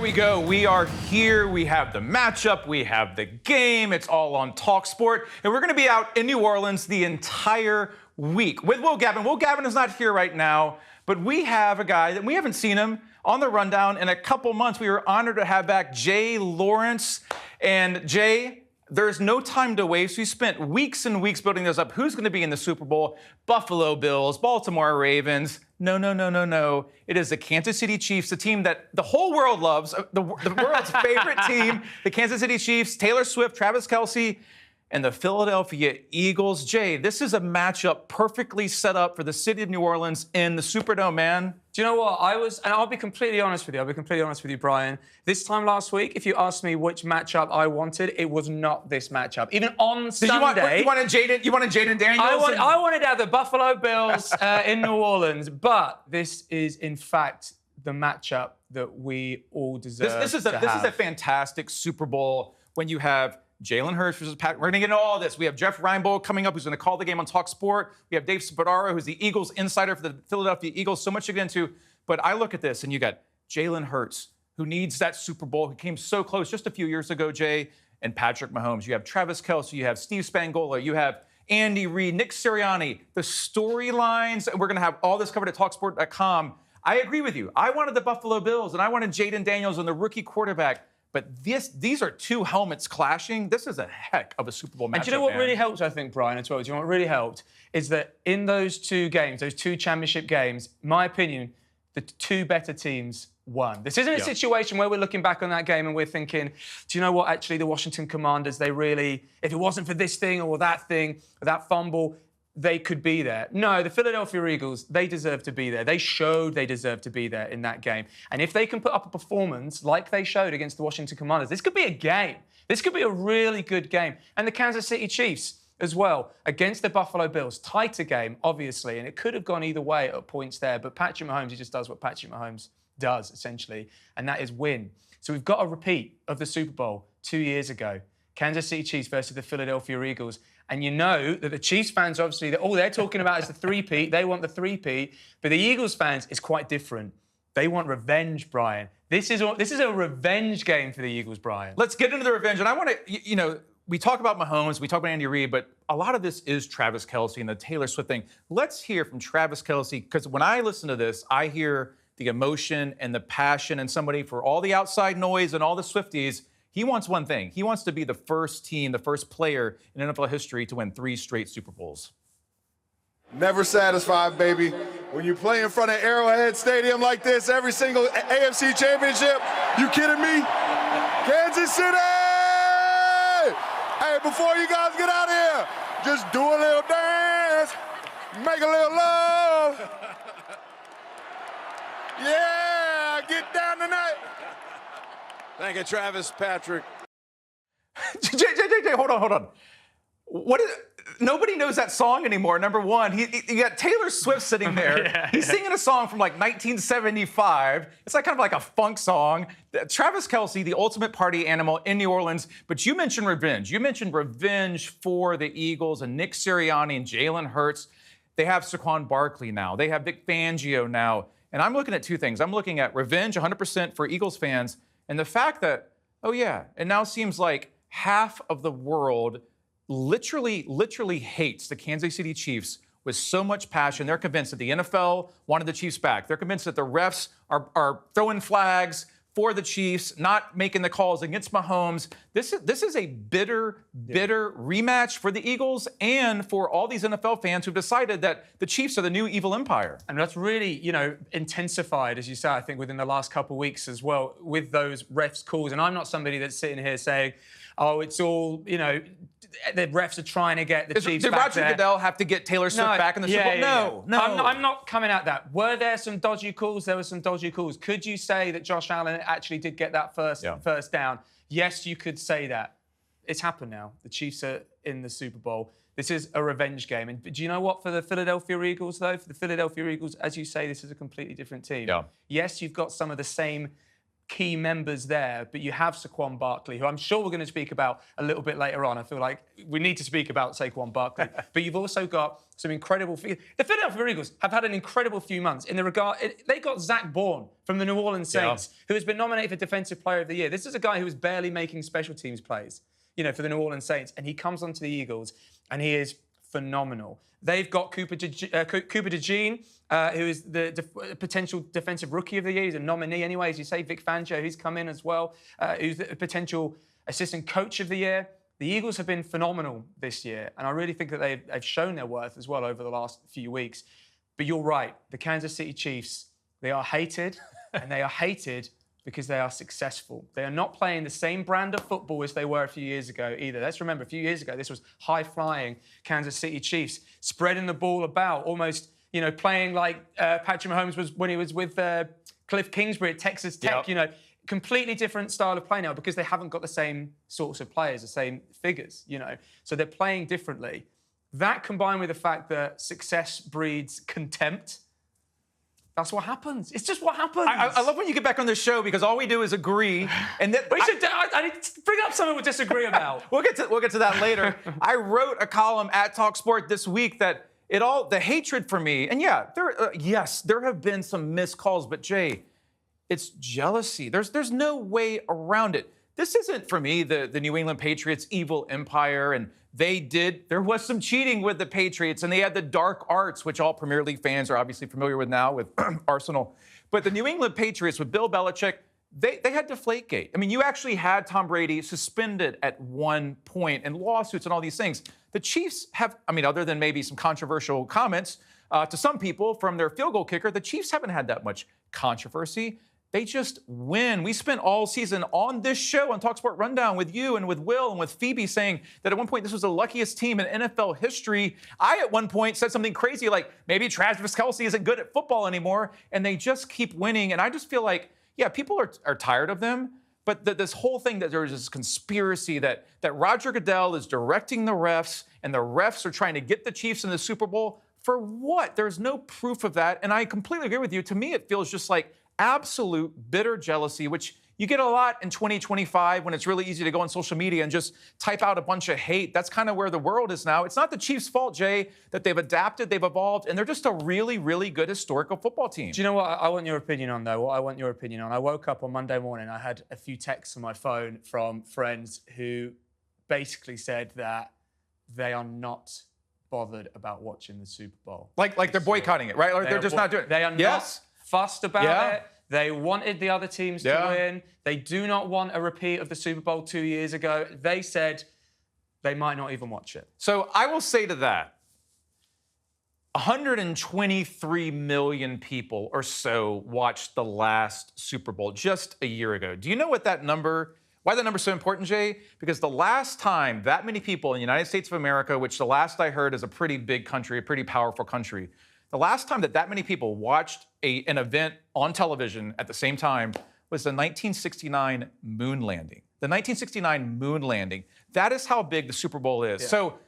we go. We are here. We have the matchup. We have the game. It's all on talkSPORT. And we're going to be out in New Orleans the entire week with Will Gavin. Will Gavin is not here right now, but we have a guy that we haven't seen him on the rundown in a couple months. We were honored to have back Jay Lawrence. And Jay, there's no time to waste. We spent weeks and weeks building this up. Who's going to be in the Super Bowl? Buffalo Bills, Baltimore Ravens. No. It is the Kansas City Chiefs, the team that the whole world loves, the world's favorite team, the Kansas City Chiefs, Taylor Swift, Travis Kelce, and the Philadelphia Eagles. Jay, this is a matchup perfectly set up for the city of New Orleans in the Superdome, man. Do you know what? And I'll be completely honest with you, Brian. This time last week, if you asked me which matchup I wanted, it was not this matchup. Even on Sunday. You wanted Jaden Daniels? I wanted to have the Buffalo Bills in New Orleans, but this is, in fact, the matchup that we all deserve. This is a fantastic Super Bowl when you have Jalen Hurts versus Patrick. We're going to get into all this. We have Jeff Reinebold coming up, who's going to call the game on talkSPORT. We have Dave Spadaro, who's the Eagles insider for the Philadelphia Eagles. So much to get into. But I look at this, and you got Jalen Hurts, who needs that Super Bowl, who came so close just a few years ago, Jay, and Patrick Mahomes. You have Travis Kelce. You have Steve Spagnuolo. You have Andy Reid, Nick Sirianni. The storylines, and we're going to have all this covered at talkSPORT.com. I agree with you. I wanted the Buffalo Bills, and I wanted Jaden Daniels and the rookie quarterback. But these are two helmets clashing. This is a heck of a Super Bowl matchup. And do you know what really helped, I think, Brian, as well? Do you know what really helped? Is that in those two games, those two championship games, my opinion, the two better teams won. This isn't a situation where we're looking back on that game and we're thinking, do you know what, actually, the Washington Commanders, they really, if it wasn't for this thing or that fumble, they could be there. No, the Philadelphia Eagles, they deserve to be there. They showed they deserve to be there in that game. And if they can put up a performance like they showed against the Washington Commanders, this could be a game. This could be a really good game. And the Kansas City Chiefs as well, against the Buffalo Bills. Tighter game, obviously, and it could have gone either way at points there. But Patrick Mahomes, he just does what Patrick Mahomes does, essentially, and that is win. So we've got a repeat of the Super Bowl 2 years ago. Kansas City Chiefs versus the Philadelphia Eagles. And you know that the Chiefs fans, obviously, all they're talking about is the three-peat. They want the three-peat. But the Eagles fans is quite different. They want revenge, Brian. This is a revenge game for the Eagles, Brian. Let's get into the revenge. And I want to, we talk about Mahomes, we talk about Andy Reid, but a lot of this is Travis Kelce and the Taylor Swift thing. Let's hear from Travis Kelce, because when I listen to this, I hear the emotion and the passion and somebody for all the outside noise and all the Swifties. He wants one thing. He wants to be the first team, the first player in NFL history to win 3 straight Super Bowls. Never satisfied, baby. When you play in front of Arrowhead Stadium like this, every single AFC championship, you kidding me? Kansas City! Hey, before you guys get out of here, just do a little dance, make a little love. Yeah, get down tonight. Thank you, Travis, Patrick. Jay, hold on. Nobody knows that song anymore, number one. You got Taylor Swift sitting there. He's singing a song from like 1975. It's like kind of like a funk song. Travis Kelce, the ultimate party animal in New Orleans. But you mentioned revenge. You mentioned revenge for the Eagles and Nick Sirianni and Jalen Hurts. They have Saquon Barkley now. They have Vic Fangio now. And I'm looking at two things. I'm looking at revenge 100% for Eagles fans. And the fact that, it now seems like half of the world literally hates the Kansas City Chiefs with so much passion. They're convinced that the NFL wanted the Chiefs back. They're convinced that the refs are throwing flags for the Chiefs, not making the calls against Mahomes. This is a bitter rematch for the Eagles and for all these NFL fans who've decided that the Chiefs are the new evil empire. And that's really, intensified, as you say, I think, within the last couple of weeks as well, with those refs' calls. And I'm not somebody that's sitting here saying, oh, it's all, the refs are trying to get the Chiefs back. Did Roger there. Goodell have to get Taylor Swift back in the Super Bowl? No. I'm not coming at that. Were there some dodgy calls? There were some dodgy calls. Could you say that Josh Allen actually did get that first down? Yes, you could say that. It's happened now. The Chiefs are in the Super Bowl. This is a revenge game. And do you know what, for the Philadelphia Eagles, though? For the Philadelphia Eagles, as you say, this is a completely different team. Yeah. Yes, you've got some of the same key members there, but you have Saquon Barkley, who I'm sure we're going to speak about a little bit later on. I feel like we need to speak about Saquon Barkley. But you've also got some incredible... The Philadelphia Eagles have had an incredible few months in the regard... They got Zach Bourne from the New Orleans Saints, who has been nominated for Defensive Player of the Year. This is a guy who was barely making special teams plays, for the New Orleans Saints, and he comes onto the Eagles, and he is phenomenal. They've got Cooper DeJean, who is the potential Defensive Rookie of the Year. He's a nominee anyway, as you say. Vic Fangio, who's come in as well, who's the potential Assistant Coach of the Year. The Eagles have been phenomenal this year, and I really think that they've shown their worth as well over the last few weeks. But you're right, the Kansas City Chiefs, they are hated, and they are hated because they are successful. They are not playing the same brand of football as they were a few years ago either. Let's remember, a few years ago, this was high-flying Kansas City Chiefs, spreading the ball about, almost, playing like Patrick Mahomes was when he was with Cliff Kingsbury at Texas Tech, completely different style of play now because they haven't got the same sorts of players, the same figures, So they're playing differently. That combined with the fact that success breeds contempt, that's what happens. It's just what happens. I love when you get back on the show because all we do is agree. And then I need to bring up something we disagree about. We'll get to that later. I wrote a column at talkSPORT this week that the hatred for me, and there have been some missed calls, but Jay, it's jealousy. There's no way around it. This isn't, for me, the New England Patriots evil empire, and there was some cheating with the Patriots, and they had the dark arts, which all Premier League fans are obviously familiar with now with Arsenal. But the New England Patriots with Bill Belichick, they had Deflategate. I mean, you actually had Tom Brady suspended at one point and lawsuits and all these things. The Chiefs have, other than maybe some controversial comments to some people from their field goal kicker, the Chiefs haven't had that much controversy. They just win. We spent all season on this show, on talkSPORT Rundown, with you and with Will and with Phoebe, saying that at one point this was the luckiest team in NFL history. I, at one point, said something crazy like, maybe Travis Kelce isn't good at football anymore, and they just keep winning. And I just feel like, people are tired of them, but this whole thing that there's this conspiracy that Roger Goodell is directing the refs, and the refs are trying to get the Chiefs in the Super Bowl. For what? There's no proof of that, and I completely agree with you. To me, it feels just like absolute bitter jealousy, which you get a lot in 2025 when it's really easy to go on social media and just type out a bunch of hate. That's kind of where the world is now. It's not the Chiefs' fault, Jay, that they've adapted, they've evolved, and they're just a really, really good historical football team. Do you know what I want your opinion on, though? What I want your opinion on. I woke up on Monday morning, I had a few texts on my phone from friends who basically said that they are not bothered about watching the Super Bowl. Like they're boycotting it, right? Or they're just not doing it. They are not fussed about it. They wanted the other teams to win. They do not want a repeat of the Super Bowl 2 years ago. They said they might not even watch it. So I will say to that, 123 million people or so watched the last Super Bowl just a year ago. Do you know why that number is so important, Jay? Because the last time that many people in the United States of America, which the last I heard is a pretty big country, a pretty powerful country, the last time that many people watched an event on television at the same time was the 1969 moon landing. The 1969 moon landing. That is how big the Super Bowl is. Yeah. So,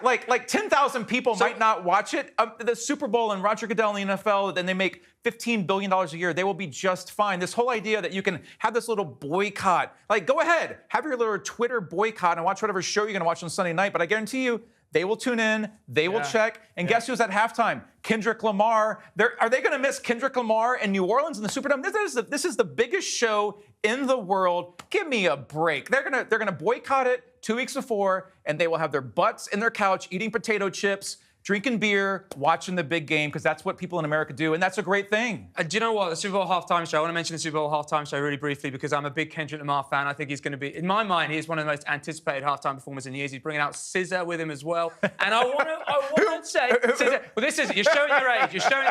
like 10,000 people might not watch it. The Super Bowl and Roger Goodell in the NFL, then they make $15 billion a year. They will be just fine. This whole idea that you can have this little boycott, go ahead, have your little Twitter boycott and watch whatever show you're going to watch on Sunday night. But I guarantee you, they will tune in, they will check, and guess who's at halftime? Kendrick Lamar. Are they going to miss Kendrick Lamar in New Orleans in the Superdome? This is the biggest show in the world. Give me a break. They're gonna boycott it 2 weeks before, and they will have their butts in their couch eating potato chips, drinking beer, watching the big game, because that's what people in America do, and that's a great thing. Do you know what? The Super Bowl halftime show, I want to mention the Super Bowl halftime show really briefly because I'm a big Kendrick Lamar fan. I think he's going to be, in my mind, he's one of the most anticipated halftime performers in years. He's bringing out SZA with him as well. And I want to say, SZA, well, this is, you're showing your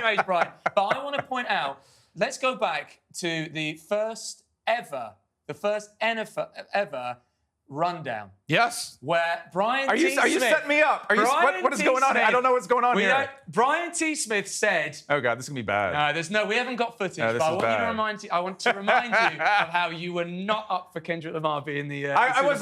age, Brian. But I want to point out, let's go back to the first NFL ever rundown. Yes. Where Brian T. Smith... Are you setting me up? What is going on here? I don't know what's going on here. Brian T. Smith said... Oh, God, this is going to be bad. We haven't got footage, but I want to remind you of how you were not up for Kendrick Lamar being the I was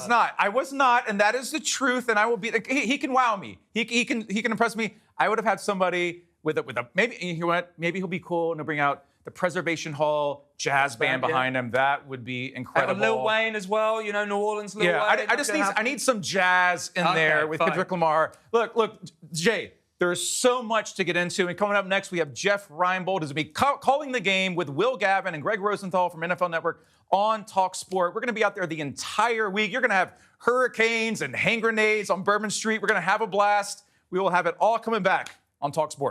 not, and that is the truth, and I will be... He can wow me. He can impress me. I would have had somebody with a maybe he'll be cool and he'll bring out the Preservation Hall jazz band behind him. That would be incredible. Lil Wayne as well, you know, New Orleans Lil Wayne. I need some jazz in there with Kendrick Lamar. Look, Jay, there's so much to get into. And coming up next, we have Jeff Reinbold who's going to be calling the game with Will Gavin and Greg Rosenthal from NFL Network on talkSPORT. We're going to be out there the entire week. You're going to have hurricanes and hand grenades on Bourbon Street. We're going to have a blast. We will have it all coming back on talkSPORT.